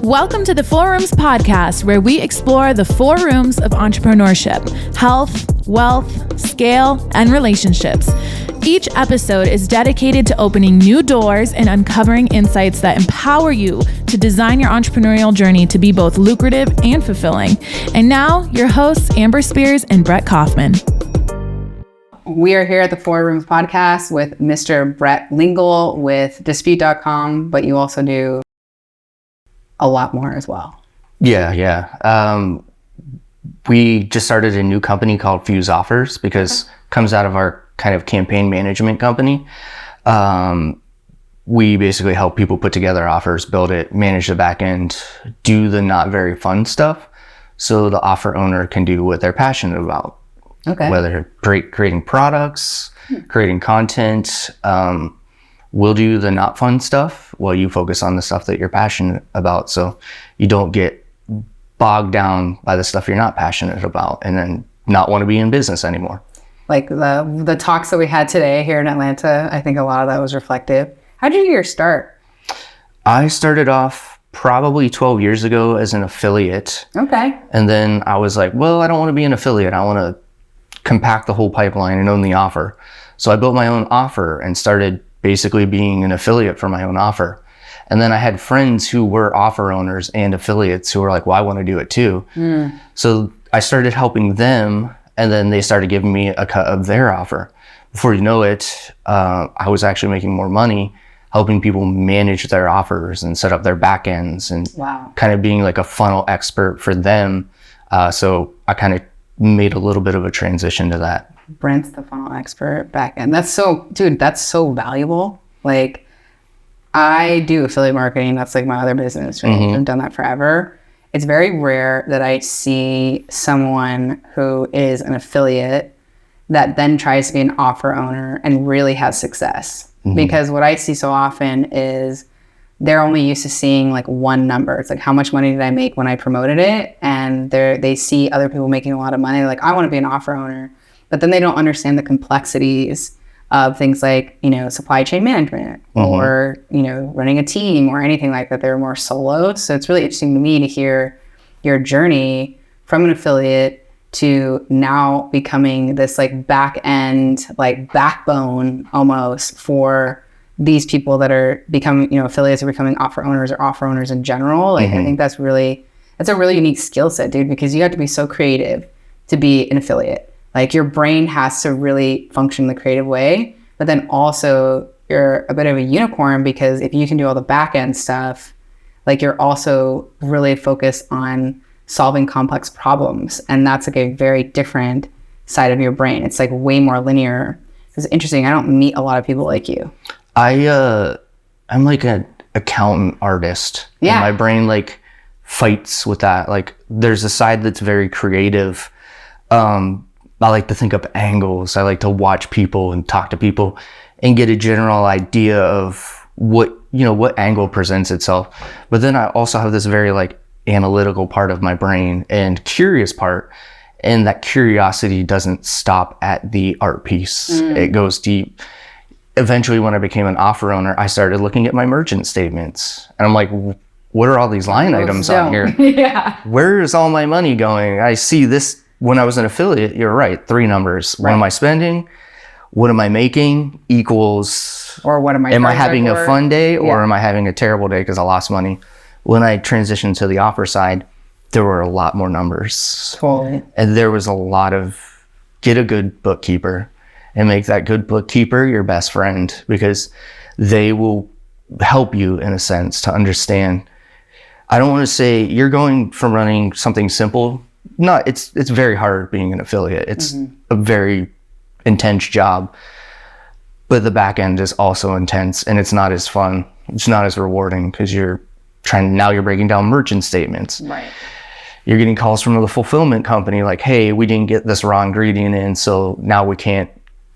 Welcome to the Four Rooms podcast, where we explore the four rooms of entrepreneurship: health, wealth, scale, and relationships. Each episode is dedicated to opening new doors and uncovering insights that empower you to design your entrepreneurial journey to be both lucrative and fulfilling. And now, your hosts, Amber Spears and Brett Kaufman. We are here at the Four Rooms podcast with Mr. Brett Lingle with Dispute.com, but you also do a lot more as well. Yeah. We just started a new company called Fuse Offers because it comes out of our kind of campaign management company. We basically help people put together offers, build it, manage the back end, do the not very fun stuff so the offer owner can do what they're passionate about. Okay. Whether creating products, creating content. We'll do the not fun stuff while you focus on the stuff that you're passionate about, so you don't get bogged down by the stuff you're not passionate about and then not want to be in business anymore. Like the talks that we had today here in Atlanta, I think a lot of that was reflective. How did you get your start? I started off probably 12 years ago as an affiliate. Okay. And then I was like, well, I don't want to be an affiliate. I want to compact the whole pipeline and own the offer. So I built my own offer and started basically being an affiliate for my own offer. And then I had friends who were offer owners and affiliates who were like, well, I want to do it too. So I started helping them, and then they started giving me a cut of their offer. Before you know it, I was actually making more money helping people manage their offers and set up their backends and kind of being like a funnel expert for them. So I kind of made a little bit of a transition to that. Brent's the funnel expert backend. That's so valuable. Like, I do affiliate marketing. That's like my other business. Right? I've done that forever. It's very rare that I see someone who is an affiliate that then tries to be an offer owner and really has success. Because what I see so often is they're only used to seeing like one number. It's like, how much money did I make when I promoted it? And they see other people making a lot of money. They're like, I want to be an offer owner. But then they don't understand the complexities of things like, supply chain management or, running a team or anything like that. They're more solo. So it's really interesting to me to hear your journey from an affiliate to now becoming this like back end, like backbone almost for these people that are becoming, affiliates or becoming offer owners or offer owners in general. Like, I think that's a really unique skill set, dude, because you have to be so creative to be an affiliate. Like, your brain has to really function the creative way, but then also you're a bit of a unicorn because if you can do all the back end stuff, like, you're also really focused on solving complex problems. And that's like a very different side of your brain. It's like way more linear. It's interesting. I don't meet a lot of people like you. I'm like an accountant artist. Yeah. And my brain like fights with that. Like, there's a side that's very creative. I like to think up angles. I like to watch people and talk to people and get a general idea of what angle presents itself. But then I also have this very like analytical part of my brain and curious part. And that curiosity doesn't stop at the art piece. It goes deep. Eventually, when I became an offer owner, I started looking at my merchant statements. And I'm like, what are all these line items on here? Yeah. Where is all my money going? I see this. When I was an affiliate, you're right, 3 numbers. Right. What am I spending? What am I making? Equals, or what am I having a fun day or am I having a terrible day because I lost money? When I transitioned to the offer side, there were a lot more numbers. Totally. And there was a lot of get a good bookkeeper and make that good bookkeeper your best friend, because they will help you in a sense to understand. I don't want to say you're going from running something simple. No, it's very hard being an affiliate. It's a very intense job, but the back end is also intense and it's not as fun. It's not as rewarding because you're breaking down merchant statements. Right. You're getting calls from the fulfillment company like, hey, we didn't get this raw ingredient in, so now we can't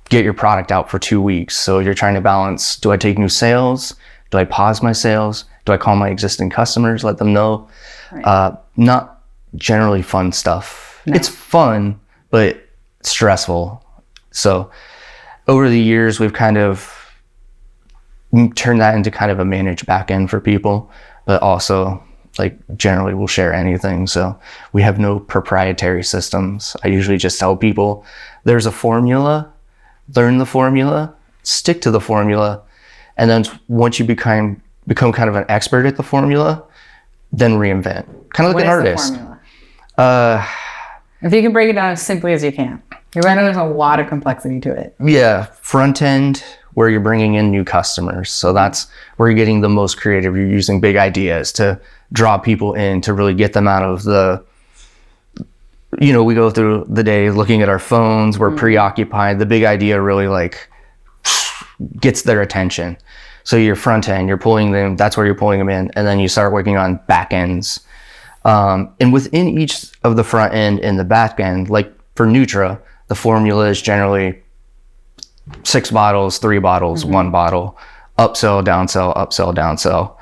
get your product out for 2 weeks. So you're trying to balance, do I take new sales? Do I pause my sales? Do I call my existing customers, let them know? Right. Not generally fun stuff. No. It's fun, but stressful. So over the years, we've kind of turned that into kind of a managed back end for people, but also like generally will share anything. So we have no proprietary systems. I usually just tell people there's a formula, learn the formula, stick to the formula. And then once you become kind of an expert at the formula, then reinvent. Kind of like an artist. If you can break it down as simply as you can. I know there's a lot of complexity to it. Yeah, front end, where you're bringing in new customers. So that's where you're getting the most creative. You're using big ideas to draw people in, to really get them out of the, we go through the day looking at our phones, we're preoccupied. The big idea really like gets their attention. So your front end, you're pulling them, that's where you're pulling them in. And then you start working on backends. And within each of the front end and the back end, like for Nutra, the formula is generally 6 bottles, 3 bottles, 1 bottle, upsell, downsell.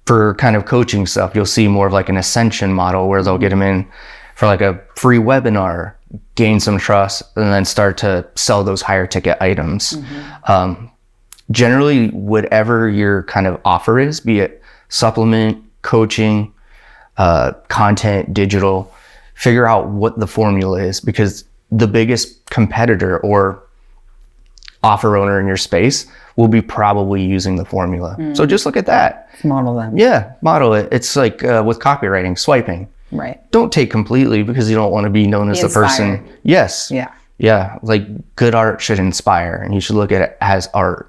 For kind of coaching stuff, you'll see more of like an ascension model where they'll get them in for like a free webinar, gain some trust, and then start to sell those higher ticket items. Generally, whatever your kind of offer is, be it supplement, coaching, content, digital, figure out what the formula is, because the biggest competitor or offer owner in your space will be probably using the formula. So just look at that. Model them. Yeah, model it. It's like with copywriting, swiping. Right. Don't take completely because you don't want to be known as the person. Yes. Yeah. Yeah. Like good art should inspire, and you should look at it as art.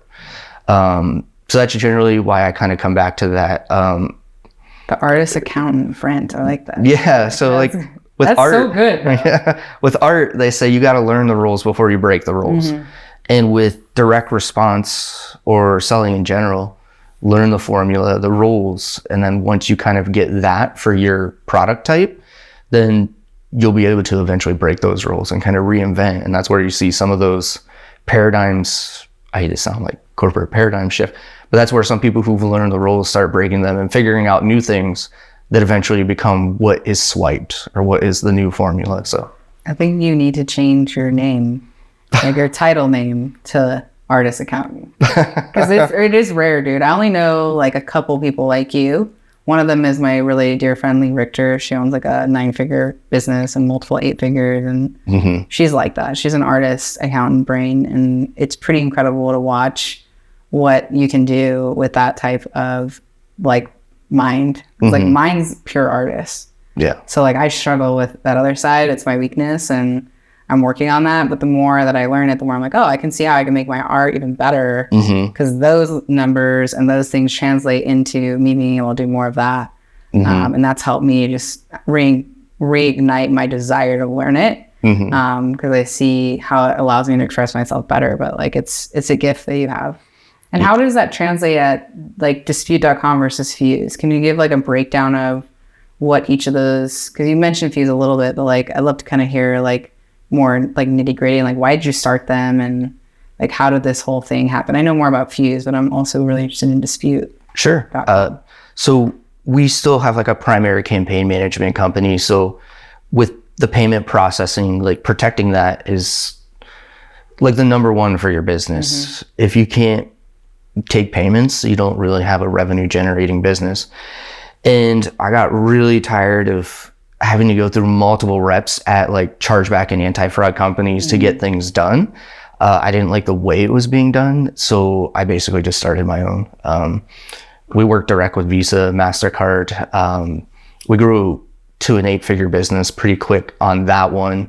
So that's generally why I kind of come back to that. The artist, accountant, friend. I like that. Yeah. So like with that's art, so good. Yeah, with art, they say you got to learn the rules before you break the rules. And with direct response or selling in general, learn the formula, the rules. And then once you kind of get that for your product type, then you'll be able to eventually break those rules and kind of reinvent. And that's where you see some of those paradigms. I hate to sound like corporate paradigm shift, but that's where some people who've learned the rules start breaking them and figuring out new things that eventually become what is swiped or what is the new formula. So I think you need to change your name, like your title name, to artist accountant, because it is rare, dude. I only know like a couple people like you. One of them is my really dear friend Lee Richter. She owns like a 9-figure business and multiple 8 figures, and she's like that. She's an artist accountant brain, and it's pretty incredible to watch what you can do with that type of like mind. Like mine's pure artist. yeah. So like I struggle with that other side. It's my weakness, and I'm working on that. But the more that I learn it, the more I'm like, oh, I can see how I can make my art even better, because those numbers and those things translate into me being able to do more of that. And that's helped me just reignite my desire to learn it, because I see how it allows me to express myself better. But like it's a gift that you have. And how does that translate at like Dispute.com versus Fuse? Can you give like a breakdown of what each of those, because you mentioned Fuse a little bit, but like I'd love to kind of hear like more like nitty gritty, like why did you start them, and like how did this whole thing happen? I know more about Fuse, but I'm also really interested in Dispute. Sure. So we still have like a primary campaign management company. So with the payment processing, like protecting that is like the number one for your business. If you can't take payments, you don't really have a revenue generating business. And I got really tired of having to go through multiple reps at like chargeback and anti-fraud companies to get things done. I didn't like the way it was being done. So I basically just started my own. We worked direct with Visa, MasterCard. We grew to an 8-figure business pretty quick on that one.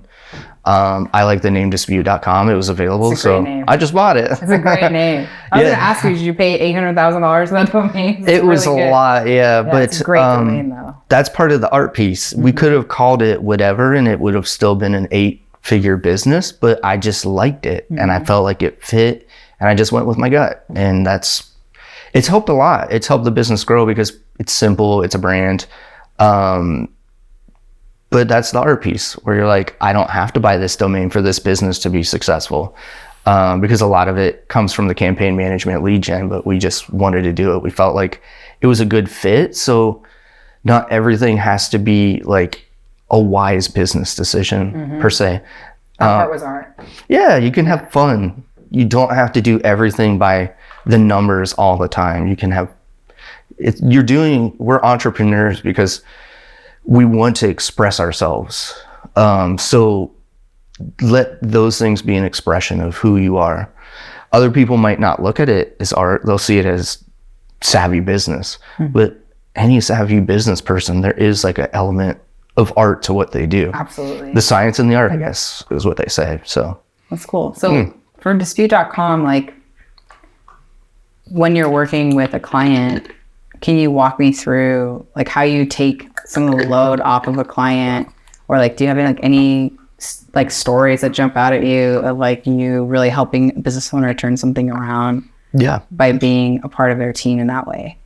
I like the name Dispute.com. It was available, so name. I just bought it. It's a great name. I was going to ask you, did you pay $800,000 for that domain? It was really a lot, but it's a great domain, though. That's part of the art piece. We could have called it whatever, and it would have still been an 8-figure business, but I just liked it, and I felt like it fit, and I just went with my gut, and it's helped a lot. It's helped the business grow because it's simple, it's a brand. But that's the art piece where you're like, I don't have to buy this domain for this business to be successful, because a lot of it comes from the campaign management lead gen, but we just wanted to do it. We felt like it was a good fit. So not everything has to be like a wise business decision per se. That part was art. Yeah, you can have fun. You don't have to do everything by the numbers all the time. You can have, we're entrepreneurs because we want to express ourselves. So let those things be an expression of who you are. Other people might not look at it as art. They'll see it as savvy business. But any savvy business person, there is like an element of art to what they do. Absolutely. The science and the art, I guess, is what they say. So that's cool. So for dispute.com, like when you're working with a client, can you walk me through like how you take some of the load off of a client, or like do you have any like stories that jump out at you of like you really helping a business owner turn something around by being a part of their team in that way?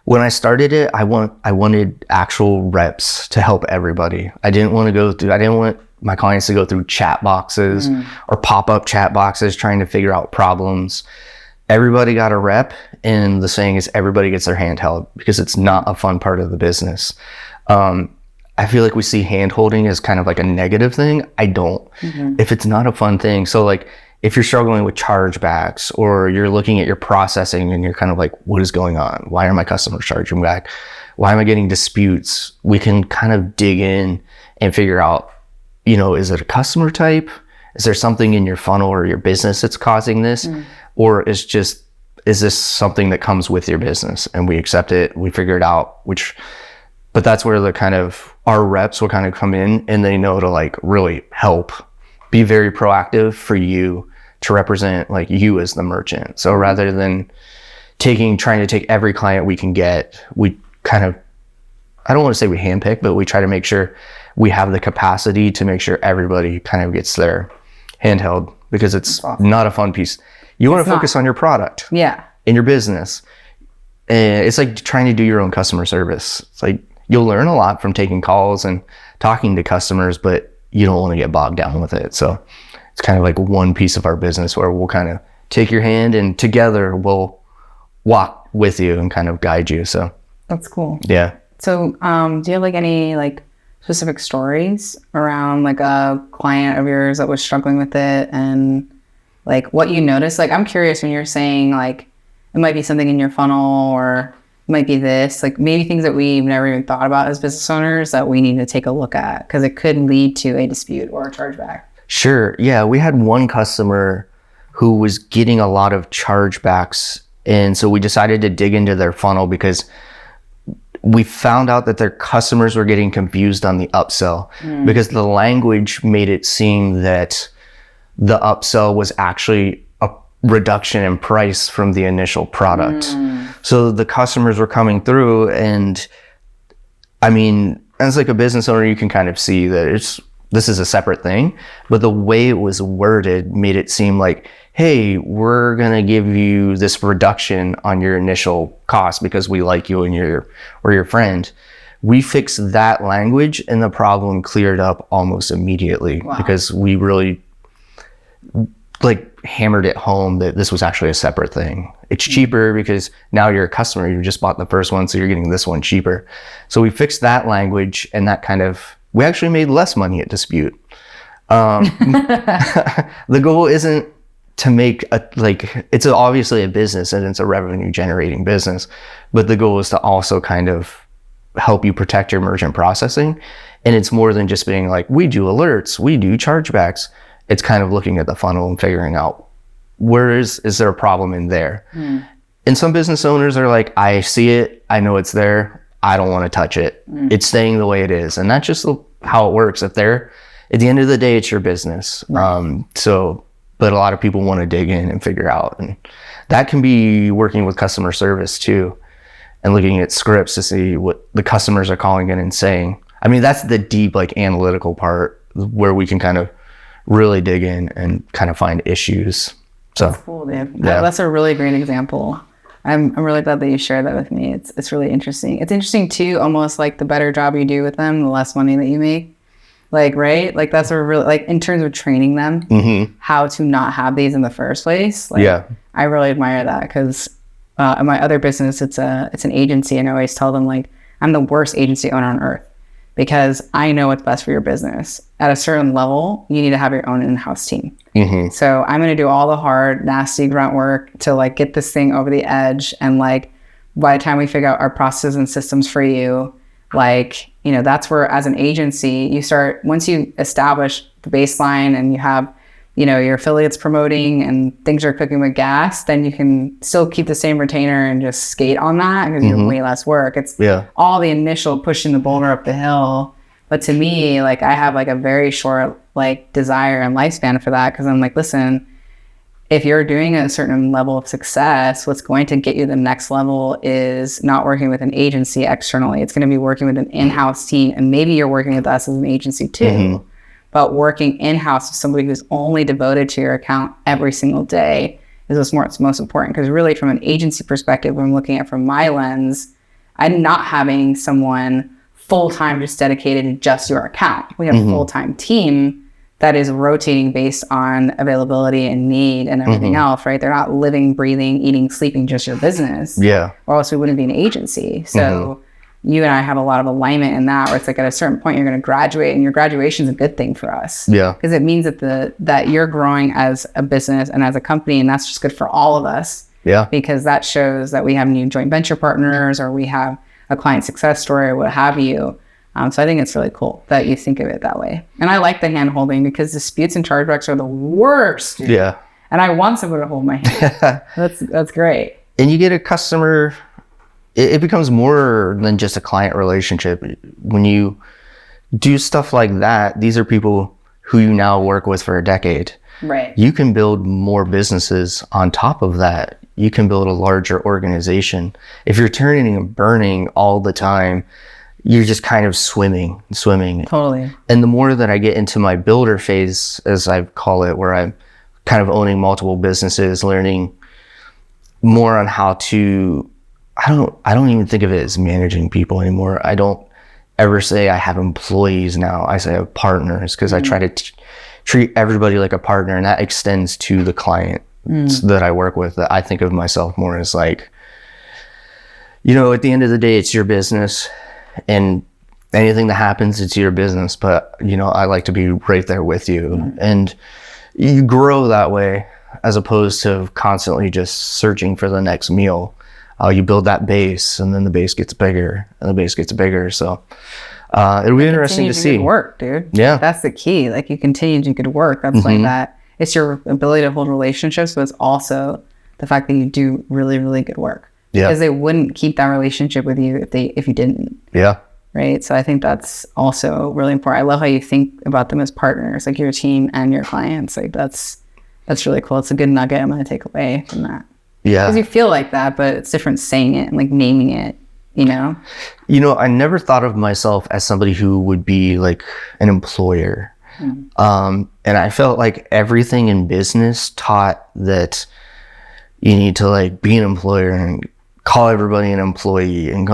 When I started it, I wanted actual reps to help everybody. I didn't want my clients to go through chat boxes or pop-up chat boxes trying to figure out problems. Everybody got a rep, and the saying is everybody gets their hand held, because it's not a fun part of the business. I feel like we see hand holding as kind of like a negative thing. I don't. If it's not a fun thing. So like if you're struggling with chargebacks, or you're looking at your processing and you're kind of like, what is going on? Why are my customers charging back? Why am I getting disputes? We can kind of dig in and figure out, is it a customer type? Is there something in your funnel or your business that's causing this? Or is this something that comes with your business and we accept it, we figure it out, but that's where our reps will kind of come in, and they know to like really help, be very proactive for you to represent like you as the merchant. So rather than trying to take every client we can get, we kind of, I don't want to say we handpick, but we try to make sure we have the capacity to make sure everybody kind of gets their handheld, because it's not a fun piece. You want to focus on your product in your business. And it's like trying to do your own customer service. It's like you'll learn a lot from taking calls and talking to customers, but you don't want to get bogged down with it. So it's kind of like one piece of our business where we'll kind of take your hand and together we'll walk with you and kind of guide you. So that's cool. Yeah. So do you have like any like specific stories around like a client of yours that was struggling with it, and like what you noticed? Like I'm curious when you're saying like it might be something in your funnel, or it might be this, like maybe things that we've never even thought about as business owners that we need to take a look at, because it could lead to a dispute or a chargeback. Sure. Yeah. We had one customer who was getting a lot of chargebacks. And so we decided to dig into their funnel, because we found out that their customers were getting confused on the upsell, because the language made it seem that the upsell was actually a reduction in price from the initial product. So the customers were coming through, and I mean, as like a business owner, you can kind of see that this is a separate thing, but the way it was worded made it seem like, hey, we're going to give you this reduction on your initial cost because we like you and we're your friend. We fixed that language, and the problem cleared up almost immediately. Wow. Because we really like hammered it home that this was actually a separate thing. It's cheaper because now you're a customer, you just bought the first one, so you're getting this one cheaper. So we fixed that language, and that we actually made less money at dispute. The goal isn't to make it's obviously a business and it's a revenue generating business, but the goal is to also kind of help you protect your merchant processing. And it's more than just being like, we do alerts, we do chargebacks. It's kind of looking at the funnel and figuring out is there a problem in there? And some business owners are like, I see it, I know it's there, I don't want to touch it. It's staying the way it is. And that's just how it works. At the end of the day, it's your business. But a lot of people want to dig in and figure out. And that can be working with customer service too, and looking at scripts to see what the customers are calling in and saying. I mean, that's the deep analytical part where we can kind of really dig in and kind of find issues. So that's cool, dude. That's a really great example. I'm really glad that you shared that with me. It's really interesting. It's interesting too, almost like the better job you do with them, the less money that you make. Right? That's a really, in terms of training them, how to not have these in the first place. I really admire that, because in my other business, it's an agency, and I always tell them I'm the worst agency owner on earth, because I know what's best for your business. At a certain level, you need to have your own in-house team. So I'm going to do all the hard, nasty grunt work to get this thing over the edge and by the time we figure out our processes and systems for you, like, you know, that's where as an agency, you start, once you establish the baseline and you have, you know, your affiliates promoting and things are cooking with gas, then you can still keep the same retainer and just skate on that because you have way less work. It's all the initial pushing the boulder up the hill. But to me, like, I have like a very short like desire and lifespan for that, because I'm like, listen, if you're doing a certain level of success, what's going to get you the next level is not working with an agency externally. It's going to be working with an in-house team. And maybe you're working with us as an agency too, but working in-house with somebody who's only devoted to your account every single day is what's most important. Because really, from an agency perspective, when I'm looking at it from my lens, I'm not having someone full-time just dedicated to just your account. We have a full-time team that is rotating based on availability and need and everything else, right? They're not living, breathing, eating, sleeping just your business. Yeah. Or else we wouldn't be an agency. So you and I have a lot of alignment in that, where it's like at a certain point you're going to graduate, and your graduation is a good thing for us. Yeah. Because it means that you're growing as a business and as a company, and that's just good for all of us. Yeah. Because that shows that we have new joint venture partners, or we have a client success story, or what have you. So I think it's really cool that you think of it that way. And I like the hand holding, because disputes and chargebacks are the worst. Dude. Yeah. And I want someone to hold my hand. That's great. And you get a customer, it becomes more than just a client relationship. When you do stuff like that, these are people who you now work with for a decade. Right. You can build more businesses on top of that. You can build a larger organization. If you're turning and burning all the time, you're just kind of swimming. Totally. And the more that I get into my builder phase, as I call it, where I'm kind of owning multiple businesses, learning more on how to, I don't even think of it as managing people anymore. I don't ever say I have employees now. I say I have partners, because I try to treat everybody like a partner, and that extends to the client that I work with. That I think of myself more as like, you know, at the end of the day, it's your business. And anything that happens, it's your business. But, you know, I like to be right there with you. And you grow that way, as opposed to constantly just searching for the next meal. You build that base, and then the base gets bigger, and the base gets bigger. So it'll be interesting to see. Good work, dude. Yeah. That's the key. Like, you continue to do good work. That's like that. It's your ability to hold relationships, but it's also the fact that you do really, really good work. Yeah. Because they wouldn't keep that relationship with you if you didn't. Yeah. Right. So I think that's also really important. I love how you think about them as partners, like your team and your clients. Like that's really cool. It's a good nugget I'm going to take away from that. Yeah. Because you feel like that, but it's different saying it and like naming it, you know? You know, I never thought of myself as somebody who would be like an employer. And I felt like everything in business taught that you need to like be an employer and call everybody an employee, and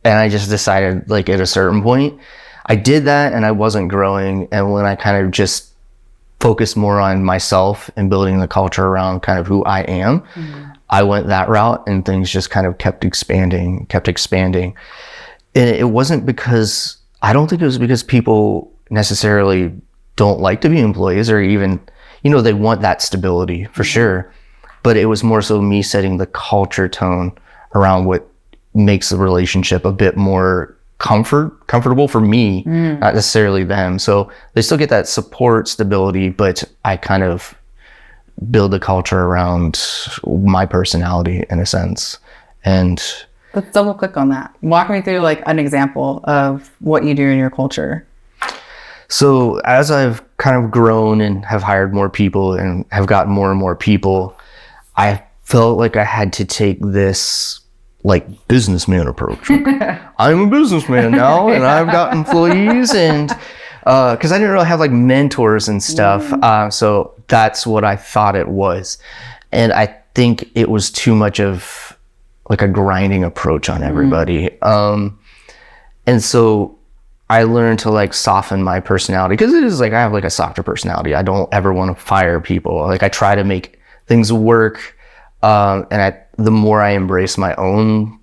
I just decided, like, at a certain point I did that and I wasn't growing. And when I kind of just focused more on myself and building the culture around kind of who I am, I went that route, and things just kind of kept expanding. And it wasn't because, I don't think it was because people necessarily don't like to be employees, or even, you know, they want that stability for sure. But it was more so me setting the culture tone around what makes the relationship a bit more comfortable for me, not necessarily them. So they still get that support, stability, but I kind of build a culture around my personality in a sense. And let's double click on that. Walk me through like an example of what you do in your culture. So as I've kind of grown and have hired more people and have gotten more and more people, I felt like I had to take this like businessman approach. I'm a businessman now, and I've got employees, and because I didn't really have like mentors and stuff. So that's what I thought it was. And I think it was too much of like a grinding approach on everybody. And so I learned to like soften my personality, because it is like, I have like a softer personality. I don't ever want to fire people. Like, I try to make things work. And the more I embrace my own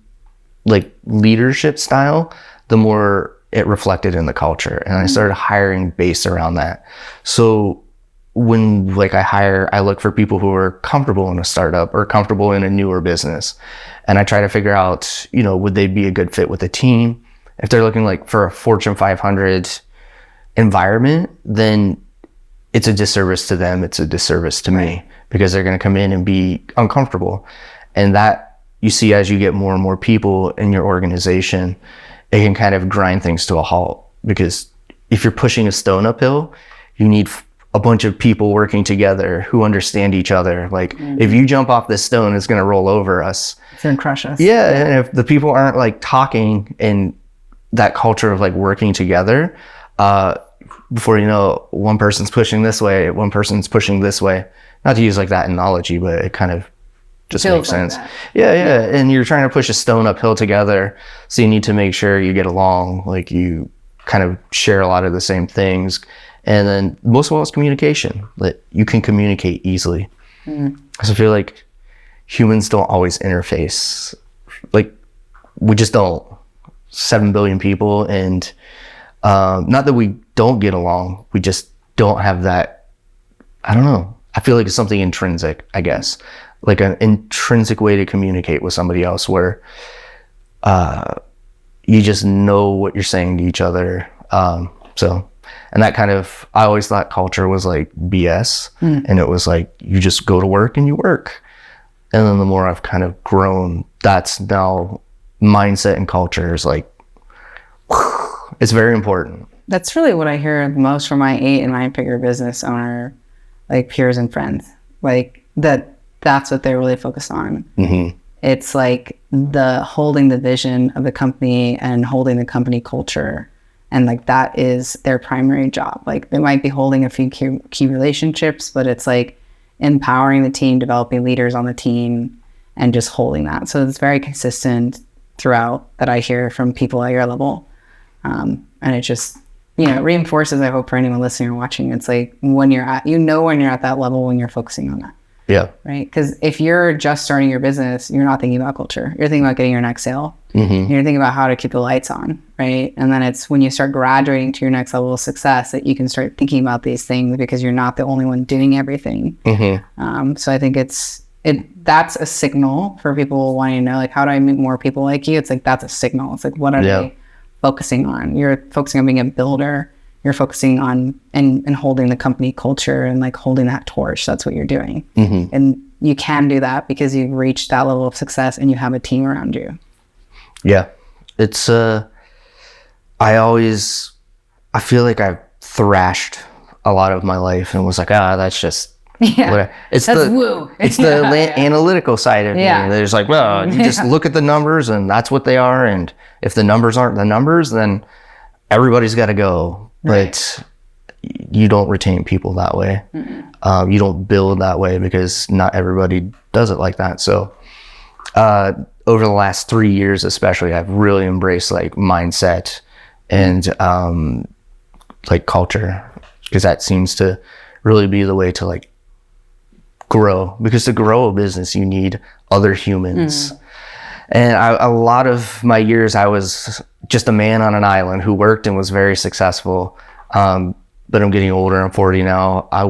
like leadership style, the more it reflected in the culture. And I started hiring based around that. So when like I look for people who are comfortable in a startup or comfortable in a newer business. And I try to figure out, you know, would they be a good fit with the team? If they're looking like for a Fortune 500 environment, then it's a disservice to them. It's a disservice to me, because they're going to come in and be uncomfortable. And that you see as you get more and more people in your organization, it can kind of grind things to a halt, because if you're pushing a stone uphill, you need a bunch of people working together who understand each other. Like if you jump off this stone, it's going to roll over us. It's going to crush us. Yeah. And if the people aren't like talking and that culture of like working together, before you know, one person's pushing this way, one person's pushing this way. Not to use like that analogy, but it kind of just makes sense. Like yeah. And you're trying to push a stone uphill together. So you need to make sure you get along, like you kind of share a lot of the same things. And then most of all is communication, that you can communicate easily. Because I feel like humans don't always interface. Like we just don't. 7 billion people, and not that we don't get along, we just don't have that, I don't know. I feel like it's something intrinsic, I guess. Like an intrinsic way to communicate with somebody else where you just know what you're saying to each other. And that kind of, I always thought culture was like BS. And it was like, you just go to work and you work. And then the more I've kind of grown, that's now mindset and culture is like, it's very important. That's really what I hear the most from my 8 and 9 figure business owner, like peers and friends, like that's what they're really focused on. It's like the holding the vision of the company and holding the company culture. And like, that is their primary job. Like they might be holding a few key relationships, but it's like empowering the team, developing leaders on the team, and just holding that. So it's very consistent throughout that I hear from people at your level. And it just, you know, it reinforces, I hope, for anyone listening or watching, it's like when you're at that level, when you're focusing on that. Yeah. Right. Because if you're just starting your business, you're not thinking about culture. You're thinking about getting your next sale. You're thinking about how to keep the lights on. Right. And then it's when you start graduating to your next level of success that you can start thinking about these things, because you're not the only one doing everything. So I think that's a signal for people wanting to know, like, how do I meet more people like you? It's like, that's a signal. It's like, what are they focusing on? You're focusing on being a builder. You're focusing on and holding the company culture and like holding that torch. That's what you're doing. And you can do that because you've reached that level of success and you have a team around you. Yeah. It's, I feel like I've thrashed a lot of my life and was like, that's just, it's the analytical side of me. There's like, well, you just look at the numbers and that's what they are. And if the numbers aren't the numbers, then everybody's got to go. But you don't retain people that way. You don't build that way, because not everybody does it like that. So over the last 3 years, especially, I've really embraced like mindset and like culture, because that seems to really be the way to like grow. Because to grow a business, you need other humans. And a lot of my years, I was just a man on an island who worked and was very successful. But I'm getting older. I'm 40 now. I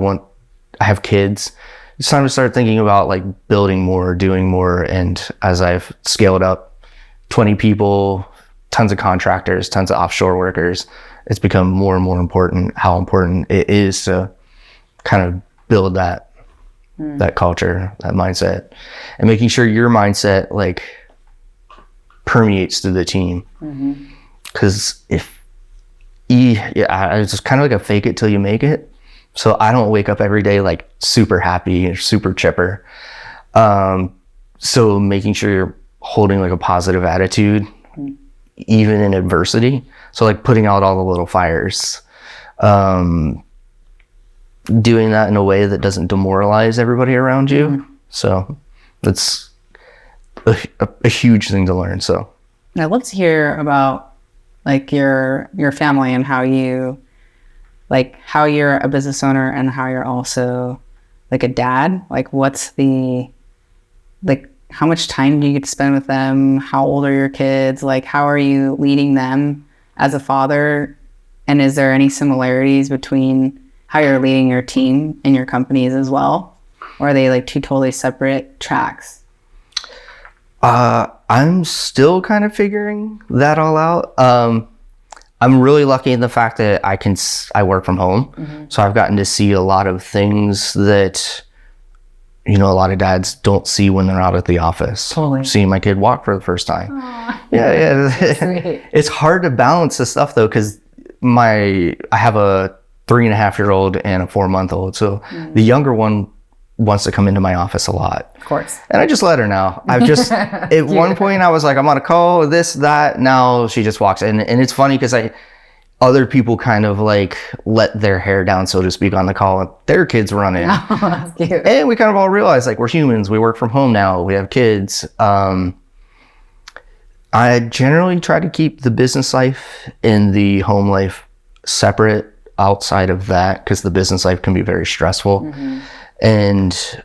have kids. It's time to start thinking about like building more, doing more. And as I've scaled up 20 people, tons of contractors, tons of offshore workers, it's become more and more important how important it is to kind of build that culture, that mindset, and making sure your mindset like permeates through the team. Because it's just kind of like a fake it till you make it. So I don't wake up every day like super happy or super chipper. So making sure you're holding like a positive attitude, even in adversity. So like putting out all the little fires, doing that in a way that doesn't demoralize everybody around you. So that's a huge thing to learn. So I'd love to hear about like your family and how you're a business owner and how you're also like a dad. Like how much time do you get to spend with them? How old are your kids? Like, how are you leading them as a father? And is there any similarities between how you're leading your team in your companies as well? Or are they like two totally separate tracks? I'm still kind of figuring that all out. I'm really lucky in the fact that I work from home. So I've gotten to see a lot of things that, a lot of dads don't see when they're out at the office. Totally. Seeing my kid walk for the first time. Aww. Yeah. Sweet. It's hard to balance this stuff though, because I have a 3.5-year-old and a 4-month-old. So the younger one wants to come into my office a lot. Of course. And I just let her know. I've just, at one point I was like, I'm on a call, this, that. Now she just walks in. And it's funny because other people kind of like let their hair down, so to speak, on the call, and their kids run in. Oh, that's cute. And we kind of all realize like we're humans. We work from home now. We have kids. I generally try to keep the business life and the home life separate outside of that, because the business life can be very stressful. And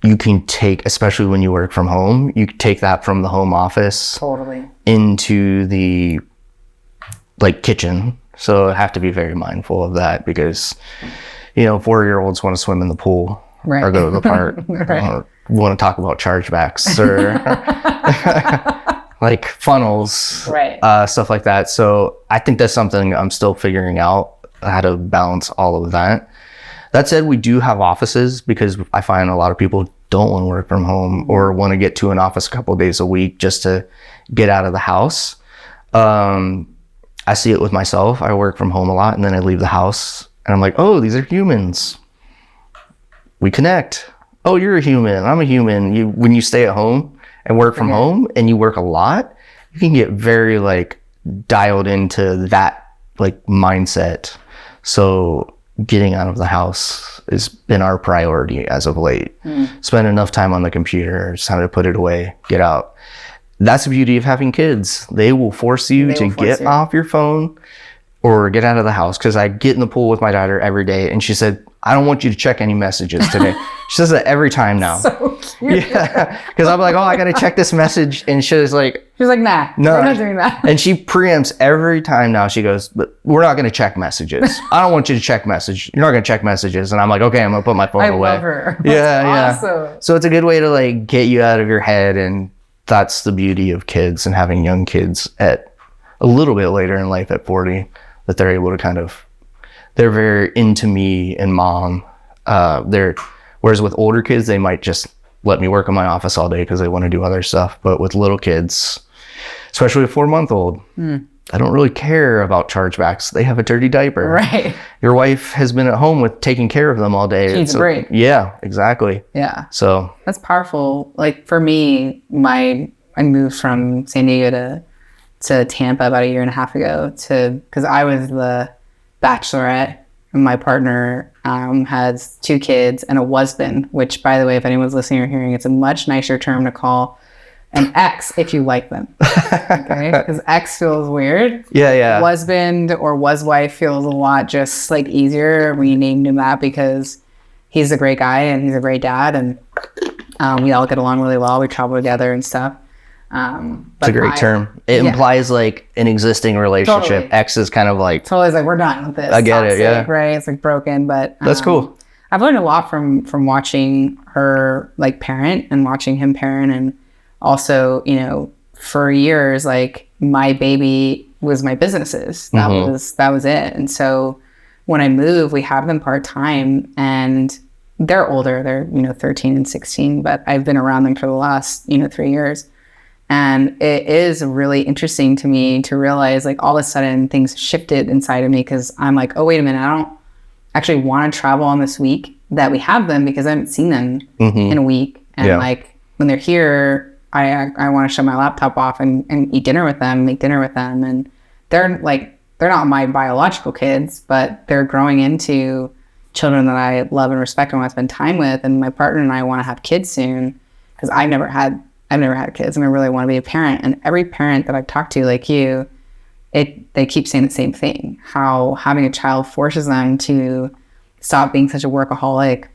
you can take, especially when you work from home, you take that from the home office Totally. into the kitchen. So I have to be very mindful of that, because 4-year-olds want to swim in the pool or go to the park. Or want to talk about chargebacks or like funnels, stuff like that. So I think that's something I'm still figuring out, how to balance all of that. That said, we do have offices, because I find a lot of people don't want to work from home or want to get to an office a couple of days a week just to get out of the house. I see it with myself. I work from home a lot, and then I leave the house and I'm like, oh, these are humans. We connect. Oh, you're a human. I'm a human. When you stay at home and work from home and you work a lot, you can get very dialed into that mindset. So getting out of the house has been our priority as of late. Spend enough time on the computer, it's time to put it away, get out. That's the beauty of having kids. They will force you to get off your phone or get out of the house. Because I get in the pool with my daughter every day, and she said, I don't want you to check any messages today. She says that every time now. So cute. Yeah, because I'm like, oh, I got to check this message. And she's like, nah, no, we're not doing that. And she preempts every time now. She goes, but we're not going to check messages. I don't want you to check messages. You're not going to check messages. And I'm like, okay, I'm going to put my phone away. I love her. Yeah, awesome. So it's a good way to get you out of your head. And that's the beauty of kids and having young kids at a little bit later in life at 40, that they're able to they're very into me and mom. Whereas with older kids, they might just let me work in my office all day because they want to do other stuff. But with little kids, especially a 4-month-old, I don't really care about chargebacks. They have a dirty diaper. Right. Your wife has been at home with taking care of them all day. She needs a break. Yeah, exactly. Yeah. So that's powerful. For me, I moved from San Diego to Tampa about 1.5 years ago because I was the bachelorette, and my partner has 2 kids and a husband, which, by the way, if anyone's listening or hearing, it's a much nicer term to call an ex if you like them. Okay? Because ex feels weird. Yeah. Husband or wife feels a lot just easier. We named him that because he's a great guy and he's a great dad, and we all get along really well. We travel together and stuff. It's a great term. It implies an existing relationship. Totally. Ex is kind of totally we're done with this. I get it. Yeah. Right. It's broken, but that's cool. I've learned a lot from watching her parent and watching him parent, and also for years my baby was my businesses. That was it. And so when I move, we have them part-time, and they're older. They're 13 and 16, but I've been around them for the last 3 years. And it is really interesting to me to realize all of a sudden things shifted inside of me, because I'm oh, wait a minute, I don't actually want to travel on this week that we have them, because I haven't seen them in a week. And when they're here, I want to shut my laptop off and eat dinner with them, make dinner with them. And they're not my biological kids, but they're growing into children that I love and respect and want to spend time with. And my partner and I want to have kids soon, because I've never had kids, and I really want to be a parent. And every parent that I've talked to, like you, they keep saying the same thing, how having a child forces them to stop being such a workaholic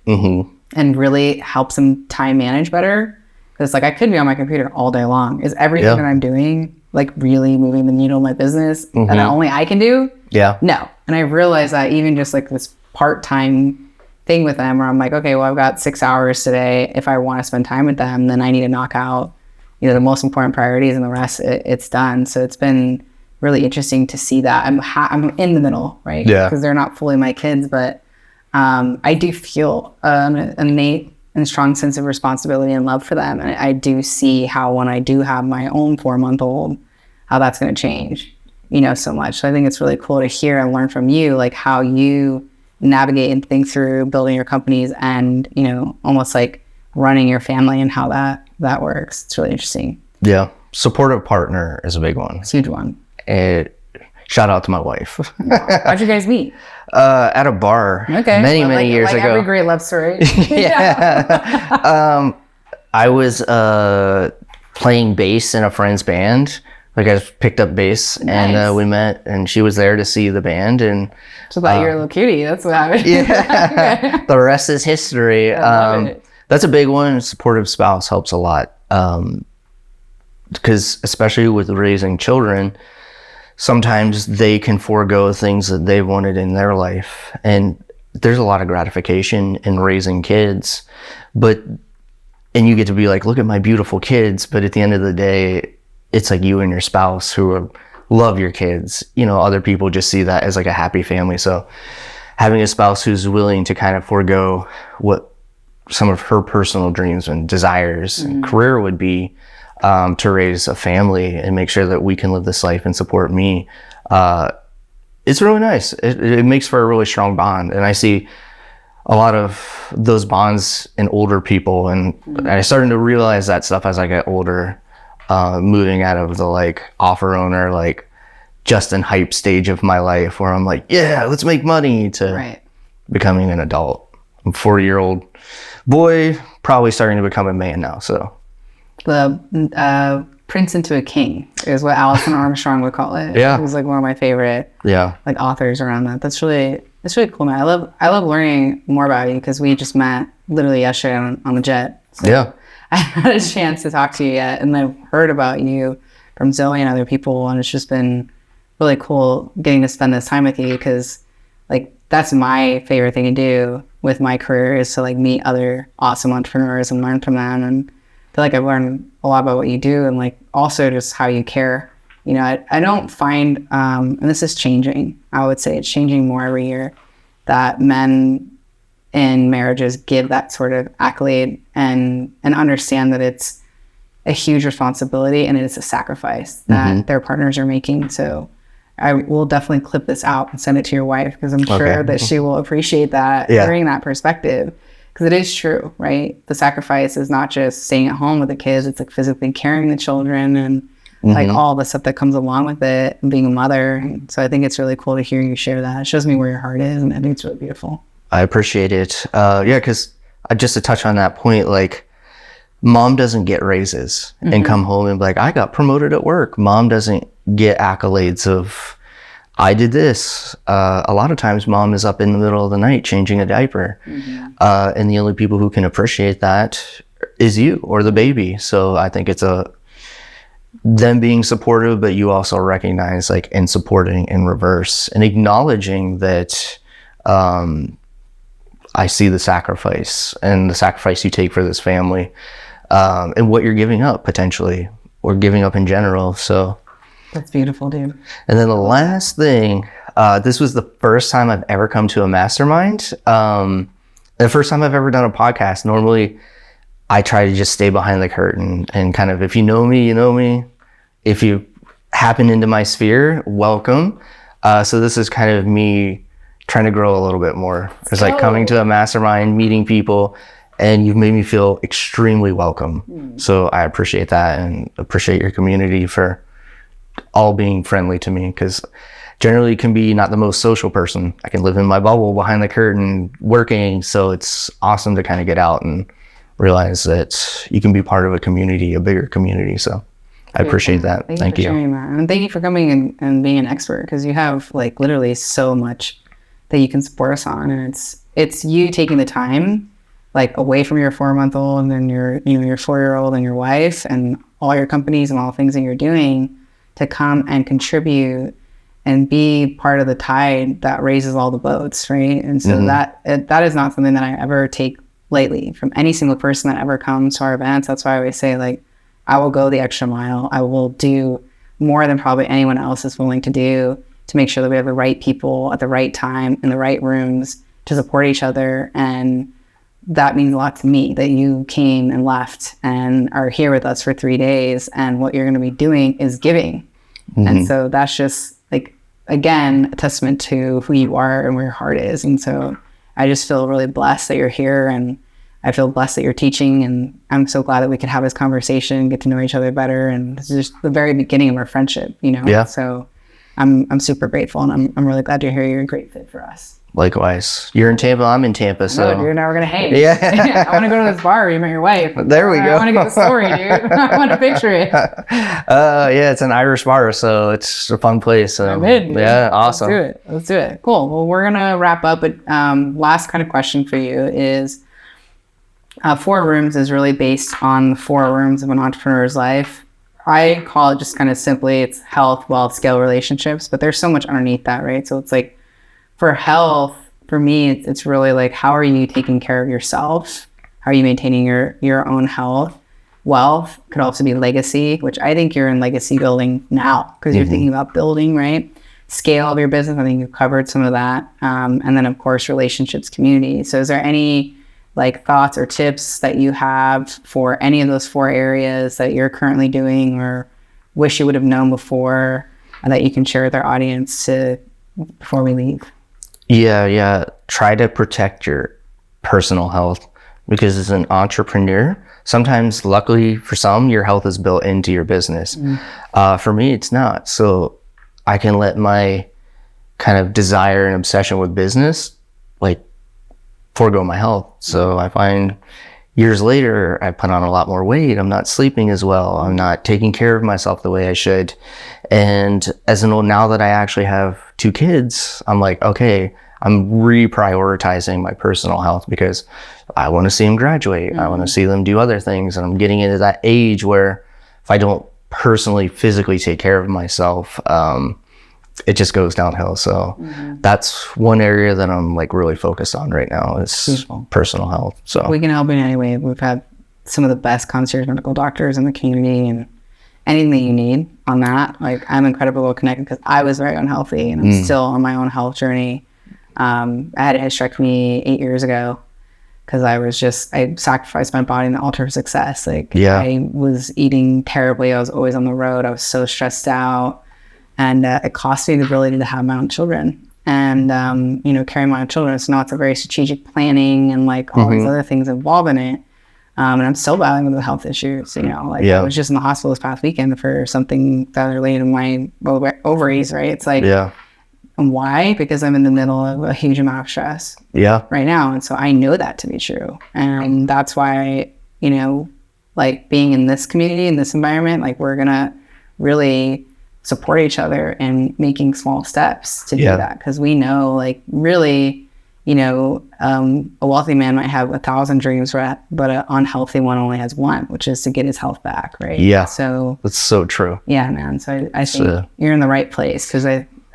and really helps them time manage better. Because I could be on my computer all day long. Is everything that I'm doing really moving the needle in my business that only I can do? Yeah. No. And I realized that even just this part-time thing with them where I'm like, okay, well, I've got 6 hours today. If I want to spend time with them, then I need to knock out, the most important priorities, and the rest it's done. So it's been really interesting to see that. I'm in the middle, right? Yeah. Because they're not fully my kids, but I do feel an innate and strong sense of responsibility and love for them. And I do see how when I do have my own 4-month-old, how that's going to change, so much. So I think it's really cool to hear and learn from you, like how you navigate and think through building your companies and, almost like running your family and how that works. It's really interesting. Yeah. Supportive partner is a big one. It's a huge one. Shout out to my wife. How'd you guys meet? At a bar. Okay. Many years ago. Every great love story. Yeah. I was playing bass in a friend's band. Like I picked up bass. Nice. And we met, and she was there to see the band. And so thought you're a little cutie. That's what happened. Yeah. Okay. The rest is history. I love it. That's a big one. Supportive spouse helps a lot. Because especially with raising children, sometimes they can forego things that they wanted in their life. And there's a lot of gratification in raising kids, and you get to be like, look at my beautiful kids. But at the end of the day, it's like you and your spouse who love your kids. Other people just see that as like a happy family. So having a spouse who's willing to kind of forego what some of her personal dreams and desires and career would be, to raise a family and make sure that we can live this life and support me. It's really nice. It makes for a really strong bond. And I see a lot of those bonds in older people. And I started to realize that stuff as I get older, moving out of the like offer owner, like Justin hype stage of my life where I'm like, yeah, let's make money, to becoming an adult. I'm a 40-year-old boy, probably starting to become a man now. So the prince into a king is what Alison Armstrong would call it. Yeah. It was like one of my favorite like authors around that. It's really cool, man. I love learning more about you because we just met literally yesterday on the jet. So yeah. I haven't had a chance to talk to you yet, and I've heard about you from Zoe and other people, and it's just been really cool getting to spend this time with you because like that's my favorite thing to do with my career is to like meet other awesome entrepreneurs and learn from them, and I feel like I've learned a lot about what you do and like also just how you care. I don't find, and this is changing, I would say it's changing more every year, that men in marriages give that sort of accolade and understand that it's a huge responsibility and it's a sacrifice that their partners are making. So I will definitely clip this out and send it to your wife because I'm sure that she will appreciate that, hearing that perspective. Because it is true, right? The sacrifice is not just staying at home with the kids. It's like physically carrying the children and like all the stuff that comes along with it and being a mother. And so I think it's really cool to hear you share that. It shows me where your heart is, and I think it's really beautiful. I appreciate it. Because just to touch on that point, like mom doesn't get raises and come home and be like, I got promoted at work. Mom doesn't get accolades of, I did this. A lot of times mom is up in the middle of the night changing a diaper. And the only people who can appreciate that is you or the baby. So I think it's them being supportive, but you also recognize like and supporting in reverse and acknowledging that I see the sacrifice and the sacrifice you take for this family and what you're giving up potentially or giving up in general. So that's beautiful, dude. And then the last thing, this was the first time I've ever come to a mastermind. The first time I've ever done a podcast. Normally I try to just stay behind the curtain and kind of, if you know me, you know me. If you happen into my sphere, welcome. So this is kind of me trying to grow a little bit more. It's like coming to a mastermind, meeting people, and you've made me feel extremely welcome. So I appreciate that and appreciate your community for all being friendly to me, because generally can be not the most social person. I can live in my bubble behind the curtain working. So it's awesome to kind of get out and realize that you can be part of a community, a bigger community. So I appreciate that. Thank you. Sharing that. And thank you for coming and being an expert, because you have like literally so much that you can support us on. And it's you taking the time like away from your 4-month-old and then your 4-year-old and your wife and all your companies and all the things that you're doing to come and contribute and be part of the tide that raises all the boats, right? And so that is not something that I ever take lightly from any single person that ever comes to our events. That's why I always say, like, I will go the extra mile. I will do more than probably anyone else is willing to do to make sure that we have the right people at the right time in the right rooms to support each other. And that means a lot to me that you came and left and are here with us for 3 days. And what you're going to be doing is giving. And so that's just, like, again, a testament to who you are and where your heart is. And so I just feel really blessed that you're here, and I feel blessed that you're teaching, and I'm so glad that we could have this conversation, get to know each other better. And this is just the very beginning of our friendship, you know? Yeah. So I'm super grateful, and I'm really glad you're here. You're a great fit for us. Likewise. You're in Tampa, I'm in Tampa, so. No, dude, now we're going to hang. Yeah. I want to go to this bar where you met your wife. There we go. I want to get the story, dude. I want to picture it. Yeah, it's an Irish bar, so it's a fun place. So. I'm in, dude. Yeah, awesome. Let's do it. Cool. Well, we're going to wrap up, but last kind of question for you is, 4 rooms is really based on the 4 rooms of an entrepreneur's life. I call it just kind of simply, it's health, wealth, scale, relationships, but there's so much underneath that, right? So it's like, for health, for me, it's really like, how are you taking care of yourself? How are you maintaining your own health? Wealth could also be legacy, which I think you're in legacy building now, because you're thinking about building, right? Scale of your business, I think you've covered some of that. And then, of course, relationships, community. So is there any like thoughts or tips that you have for any of those 4 areas that you're currently doing or wish you would have known before that you can share with our audience before we leave? Yeah. Try to protect your personal health, because as an entrepreneur, sometimes, luckily for some, your health is built into your business. For me, it's not. So I can let my kind of desire and obsession with business, like, forego my health. So I find years later, I put on a lot more weight. I'm not sleeping as well. I'm not taking care of myself the way I should. And now that I actually have 2 kids, I'm like, okay, I'm reprioritizing my personal health, because I want to see them graduate. I want to see them do other things. And I'm getting into that age where if I don't personally, physically take care of myself, it just goes downhill. So that's one area that I'm like really focused on right now is personal health. So we can help in any way. We've had some of the best concierge medical doctors in the community, and anything that you need on that. Like, I'm incredibly well connected because I was very unhealthy, and I'm still on my own health journey. I had a hysterectomy 8 years ago because I sacrificed my body in the altar of success. Like, I was eating terribly. I was always on the road. I was so stressed out. And it cost me the ability to have my own children and, carrying my own children. So now it's a very strategic planning and like all these other things involved in it. And I'm still battling with the health issues, I was just in the hospital this past weekend for something that related to my ovaries, right? It's like, and why? Because I'm in the middle of a huge amount of stress right now. And so I know that to be true. And that's why, like, being in this community, in this environment, like, we're going to really support each other and making small steps to do that. Because we know, like, really, a wealthy man might have 1,000 dreams, but an unhealthy one only has one, which is to get his health back, right? Yeah. So that's so true. Yeah, man. So I think you're in the right place, because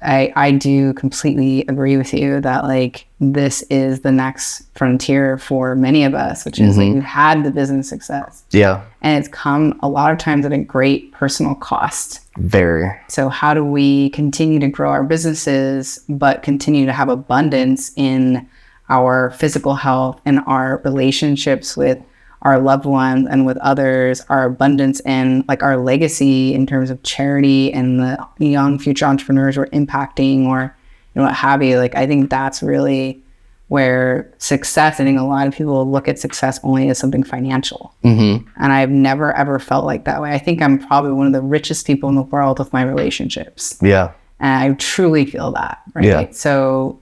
I do completely agree with you that, like, this is the next frontier for many of us, which is like, we've had the business success. Yeah. And it's come a lot of times at a great personal cost. Very. So how do we continue to grow our businesses, but continue to have abundance in our physical health and our relationships with our loved ones and with others, our abundance and like our legacy in terms of charity and the young future entrepreneurs we're impacting, or what have you. Like, I think that's really where success, I think a lot of people look at success only as something financial. And I've never ever felt like that way. I think I'm probably one of the richest people in the world with my relationships. Yeah. And I truly feel that, right? Yeah. So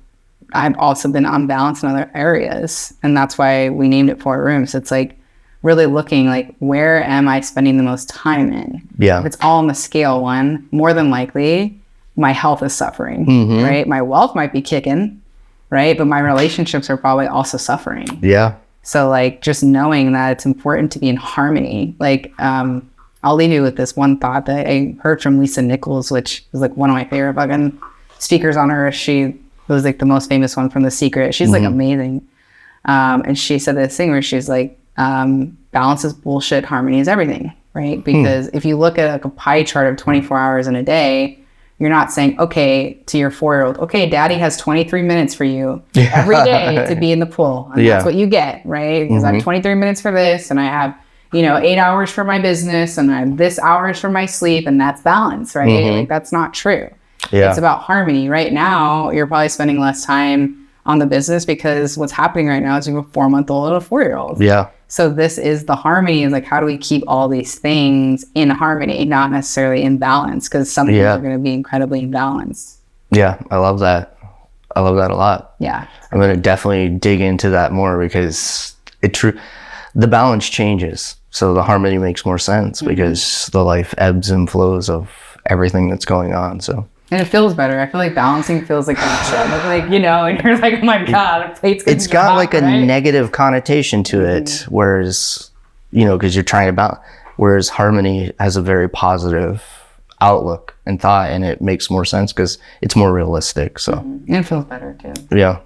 I've also been unbalanced in other areas, and that's why we named it 4 rooms. It's like really looking like, where am I spending the most time in? Yeah. If it's all on the scale one, more than likely my health is suffering, right? My wealth might be kicking, right? But my relationships are probably also suffering. Yeah. So like, just knowing that it's important to be in harmony. Like, I'll leave you with this one thought that I heard from Lisa Nichols, which is like one of my favorite fucking speakers on earth. She was like the most famous one from The Secret. She's like amazing. And she said this thing where she's like, balance is bullshit, harmony is everything, right? Because if you look at like a pie chart of 24 hours in a day, you're not saying, okay, to your 4-year-old, okay, daddy has 23 minutes for you every day to be in the pool. And that's what you get, right? Because I have 23 minutes for this, and I have, 8 hours for my business, and I have this hours for my sleep, and that's balance, right? Like, that's not true. It's about harmony. Right now, you're probably spending less time on the business because what's happening right now is you have a 4-month-old and a 4-year-old. Yeah. So this is the harmony, is like, how do we keep all these things in harmony, not necessarily in balance? Because some things are going to be incredibly imbalanced. Yeah, I love that. I love that a lot. Yeah. I'm going to definitely dig into that more because the balance changes. So the harmony makes more sense because the life ebbs and flows of everything that's going on. So. And it feels better. I feel like balancing feels like a shit. Like, and you're like, oh my God, a plate's gonna It's got drop, like a negative connotation to it, whereas, because you're trying to balance, whereas harmony has a very positive outlook and thought, and it makes more sense because it's more realistic. So. And it feels better too. Yeah.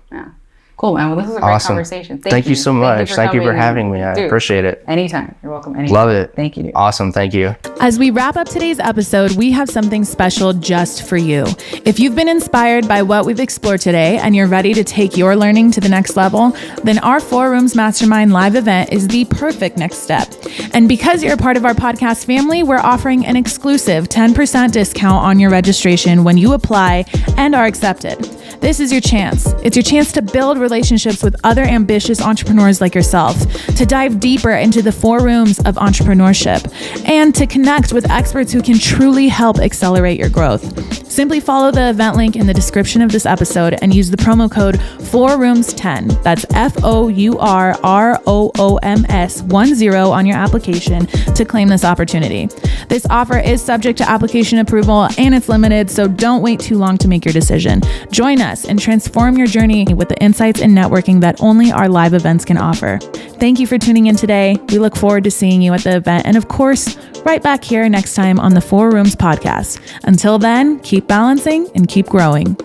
Cool, man. Well, this is a great conversation. Thank you so much. Thank you for having me. I appreciate it. Anytime. You're welcome. Anytime. Love it. Thank you, dude. Awesome. Thank you. As we wrap up today's episode, we have something special just for you. If you've been inspired by what we've explored today and you're ready to take your learning to the next level, then our 4 Rooms Mastermind live event is the perfect next step. And because you're a part of our podcast family, we're offering an exclusive 10% discount on your registration when you apply and are accepted. This is your chance. It's your chance to build relationships with other ambitious entrepreneurs like yourself, to dive deeper into the 4 rooms of entrepreneurship, and to connect with experts who can truly help accelerate your growth. Simply follow the event link in the description of this episode and use the promo code 4rooms10. That's FOURROOMS10 on your application to claim this opportunity. This offer is subject to application approval and it's limited, so don't wait too long to make your decision. Join us and transform your journey with the insights and networking that only our live events can offer. Thank you for tuning in today. We look forward to seeing you at the event and, of course, right back here next time on the 4 Rooms podcast. Until then, keep balancing and keep growing.